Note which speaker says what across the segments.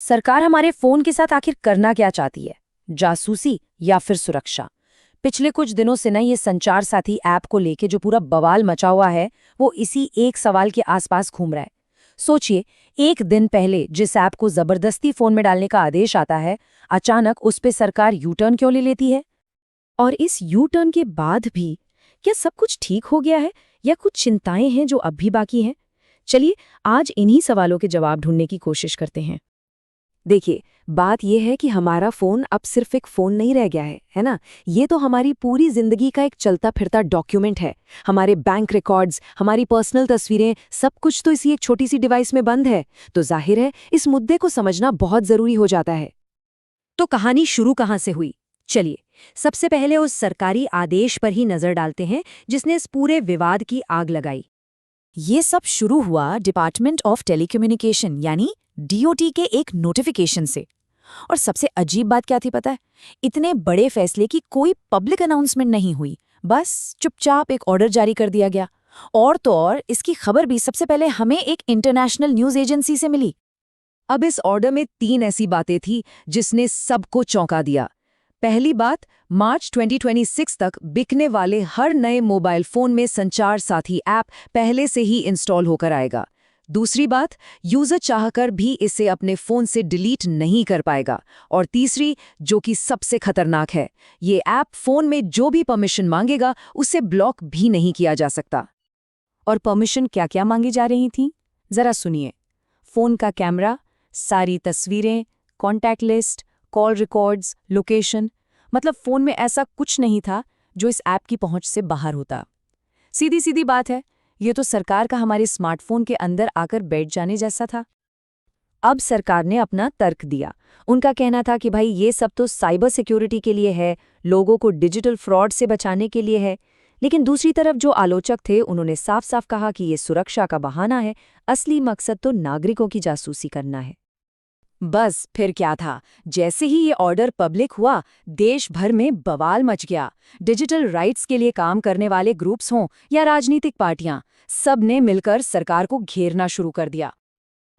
Speaker 1: सरकार हमारे फोन के साथ आखिर करना क्या चाहती है? जासूसी या फिर सुरक्षा? पिछले कुछ दिनों से ना ये संचार साथी ऐप को लेके जो पूरा बवाल मचा हुआ है, वो इसी एक सवाल के आसपास घूम रहा है। सोचिए, एक दिन पहले जिस ऐप को जबरदस्ती फोन में डालने का आदेश आता है, अचानक उस पे सरकार यू टर्न क्यों ले लेती है? और इस यू टर्न के बाद भी क्या सब कुछ ठीक हो गया है या कुछ चिंताएं हैं जो अब भी बाकी हैं? चलिए, आज इन्हीं सवालों के जवाब ढूंढने की कोशिश करते हैं। देखिए, बात यह है कि हमारा फ़ोन अब सिर्फ एक फ़ोन नहीं रह गया है ना? ये तो हमारी पूरी ज़िंदगी का एक चलता-फिरता डॉक्यूमेंट है। हमारे बैंक रिकॉर्ड्स, हमारी पर्सनल तस्वीरें, सब कुछ तो इसी एक छोटी-सी डिवाइस में बंद है। तो ज़ाहिर है, इस मुद्दे को समझना बहुत ज़रूरी हो जाता है। तो कहानी शुरू कहाँ से हुई? चलिए, सबसे पहले उस सरकारी आदेश पर ही नज़र डालते हैं, जिसने इस पूरे विवाद की आग लगाई। ये सब शुरू हुआ डिपार्टमेंट ऑफ टेलीकम्युनिकेशन यानी डीओटी के एक नोटिफिकेशन से। और सबसे अजीब बात क्या थी पता है? इतने बड़े फैसले की कोई पब्लिक अनाउंसमेंट नहीं हुई, बस चुपचाप एक ऑर्डर जारी कर दिया गया। और तो और इसकी खबर भी सबसे पहले हमें एक इंटरनेशनल न्यूज़ एजेंसी से मिली। अब इस ऑर्डर में 3 ऐसी बातें थी जिसने सबको चौंका दिया। पहली बात, मार्च 2026 तक बिकने वाले हर नए मोबाइल फोन में संचार साथी ऐप पहले से ही इंस्टॉल होकर आएगा। दूसरी बात, यूजर चाहकर भी इसे अपने फोन से डिलीट नहीं कर पाएगा। और तीसरी, जो कि सबसे खतरनाक है, ये ऐप फोन में जो भी परमिशन मांगेगा उसे ब्लॉक भी नहीं किया जा सकता। और परमिशन क्या क्या मांगी जा रही थी, जरा सुनिए। फोन का कैमरा, सारी तस्वीरें, contact list, call records, location, मतलब फोन में ऐसा कुछ नहीं था जो इस ऐप की पहुंच से बाहर होता। सीधी सीधी बात है, ये तो सरकार का हमारे स्मार्टफोन के अंदर आकर बैठ जाने जैसा था। अब सरकार ने अपना तर्क दिया। उनका कहना था कि भाई ये सब तो साइबर सिक्योरिटी के लिए है, लोगों को डिजिटल फ्रॉड से बचाने के लिए है। लेकिन दूसरी तरफ जो आलोचक थे, उन्होंने साफ साफ कहा कि ये सुरक्षा का बहाना है, असली मकसद तो नागरिकों की जासूसी करना है। बस फिर क्या था, जैसे ही ये ऑर्डर पब्लिक हुआ, देश भर में बवाल मच गया। डिजिटल राइट्स के लिए काम करने वाले ग्रुप्स हों या राजनीतिक पार्टियां, सब ने मिलकर सरकार को घेरना शुरू कर दिया।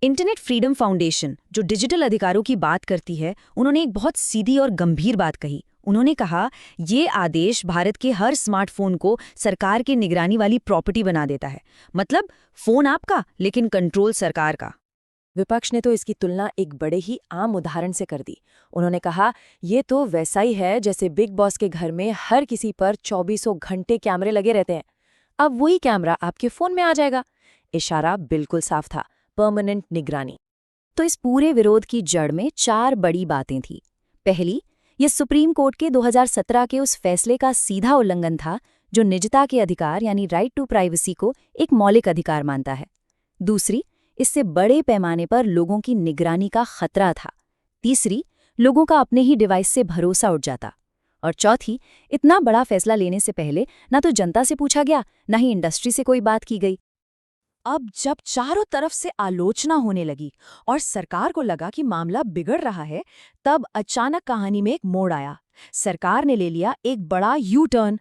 Speaker 1: इंटरनेट फ्रीडम फाउंडेशन, जो डिजिटल अधिकारों की बात करती है, उन्होंने एक बहुत सीधी और गंभीर बात कही। उन्होंने कहा, ये आदेश भारत के हर स्मार्टफोन को सरकार की निगरानी वाली प्रॉपर्टी बना देता है। मतलब फोन आपका, लेकिन कंट्रोल सरकार का। विपक्ष ने तो इसकी तुलना एक बड़े ही आम उदाहरण से कर दी। उन्होंने कहा, ये तो वैसा ही है जैसे बिग बॉस के घर में हर किसी पर 2400 घंटे कैमरे लगे रहते हैं। अब वही कैमरा आपके फोन में आ जाएगा। इशारा बिल्कुल साफ था, परमानेंट निगरानी। तो इस पूरे विरोध की जड़ में 4 बड़ी बातें थी। पहली, ये सुप्रीम कोर्ट के 2017 के उस फैसले का सीधा उल्लंघन था, जो निजता के अधिकार यानी राइट टू प्राइवेसी को एक मौलिक अधिकार मानता है। दूसरी, इससे बड़े पैमाने पर लोगों की निगरानी का खतरा था। तीसरी, लोगों का अपने ही डिवाइस से भरोसा उठ जाता। और चौथी, इतना बड़ा फैसला लेने से पहले ना तो जनता से पूछा गया, ना ही इंडस्ट्री से कोई बात की गई। अब जब चारों तरफ से आलोचना होने लगी और सरकार को लगा कि मामला बिगड़ रहा है, तब अचानक कहानी में एक मोड़ आया। सरकार ने ले लिया एक बड़ा यू टर्न।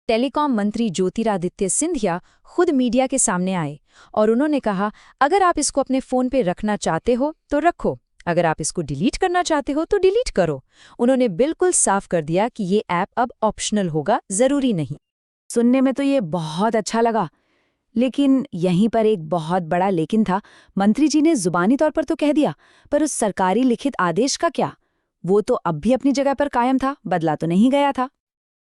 Speaker 1: टेलीकॉम मंत्री ज्योतिरादित्य सिंधिया खुद मीडिया के सामने आए और उन्होंने कहा, अगर आप इसको अपने फोन पे रखना चाहते हो तो रखो, अगर आप इसको डिलीट करना चाहते हो तो डिलीट करो। उन्होंने बिल्कुल साफ कर दिया कि ये ऐप अब ऑप्शनल होगा, जरूरी नहीं। सुनने में तो ये बहुत अच्छा लगा, लेकिन यहीं पर एक बहुत बड़ा लेकिन था। मंत्री जी ने जुबानी तौर पर तो कह दिया, पर उस सरकारी लिखित आदेश का क्या? वो तो अब भी अपनी जगह पर कायम था, बदला तो नहीं गया था।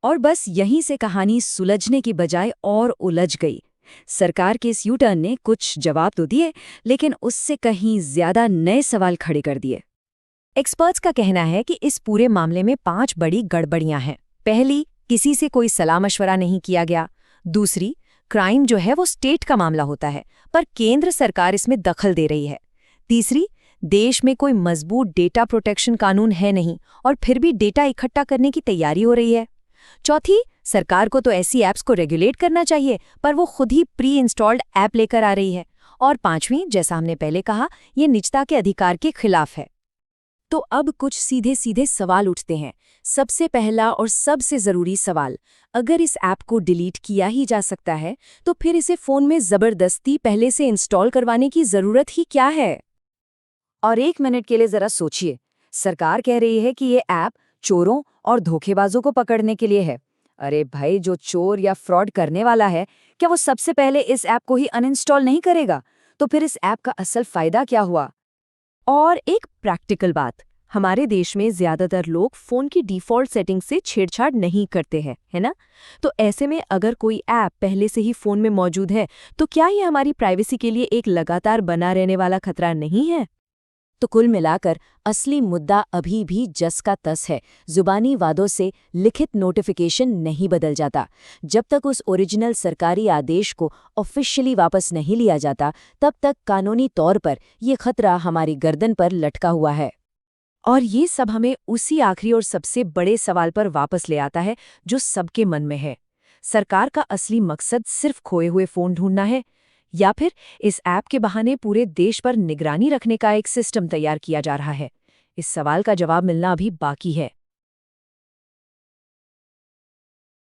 Speaker 1: और बस यहीं से कहानी सुलझने की बजाय और उलझ गई। सरकार के इस यू टर्न ने कुछ जवाब तो दिए, लेकिन उससे कहीं ज्यादा नए सवाल खड़े कर दिए। एक्सपर्ट्स का कहना है कि इस पूरे मामले में 5 बड़ी गड़बड़ियां हैं। पहली, किसी से कोई सलाह मशवरा नहीं किया गया। दूसरी, क्राइम जो है वो स्टेट का मामला होता है, पर केंद्र सरकार इसमें दखल दे रही है। तीसरी, देश में कोई मजबूत डेटा प्रोटेक्शन कानून है नहीं और फिर भी डेटा इकट्ठा करने की तैयारी हो रही है। चौथी, सरकार को तो ऐसी ऐप्स को रेगुलेट करना चाहिए, पर वो खुद ही प्री इंस्टॉल्ड ऐप लेकर आ रही है। और पांचवी, जैसा हमने पहले कहा, ये निजता के अधिकार के खिलाफ है। तो अब कुछ सीधे सीधे सवाल उठते हैं। सबसे पहला और सबसे जरूरी सवाल, अगर इस ऐप को डिलीट किया ही जा सकता है, तो फिर इसे फोन में जबरदस्ती पहले से इंस्टॉल करवाने की जरूरत ही क्या है? और 1 मिनट के लिए जरा सोचिए, सरकार कह रही है कि ये ऐप चोरों और धोखेबाजों को पकड़ने के लिए है। अरे भाई, जो चोर या फ्रॉड करने वाला है, क्या वो सबसे पहले इस ऐप को ही अनइंस्टॉल नहीं करेगा? तो फिर इस ऐप का असल फायदा क्या हुआ?
Speaker 2: और एक प्रैक्टिकल बात, हमारे देश में ज्यादातर लोग फोन की डिफॉल्ट सेटिंग से छेड़छाड़ नहीं करते हैं, है ना? तो ऐसे में अगर कोई ऐप पहले से ही फोन में मौजूद है, तो क्या ये हमारी प्राइवेसी के लिए एक लगातार बना रहने वाला खतरा नहीं है?
Speaker 1: तो कुल मिलाकर असली मुद्दा अभी भी जस का तस है। जुबानी वादों से लिखित नोटिफिकेशन नहीं बदल जाता। जब तक उस ओरिजिनल सरकारी आदेश को ऑफिशियली वापस नहीं लिया जाता, तब तक कानूनी तौर पर ये खतरा हमारी गर्दन पर लटका हुआ है। और ये सब हमें उसी आखिरी और सबसे बड़े सवाल पर वापस ले आता है, जो सबके मन में है। सरकार का असली मकसद सिर्फ खोए हुए फोन ढूंढना है, या फिर इस ऐप के बहाने पूरे देश पर निगरानी रखने का एक सिस्टम तैयार किया जा रहा है? इस सवाल का जवाब मिलना अभी बाकी है।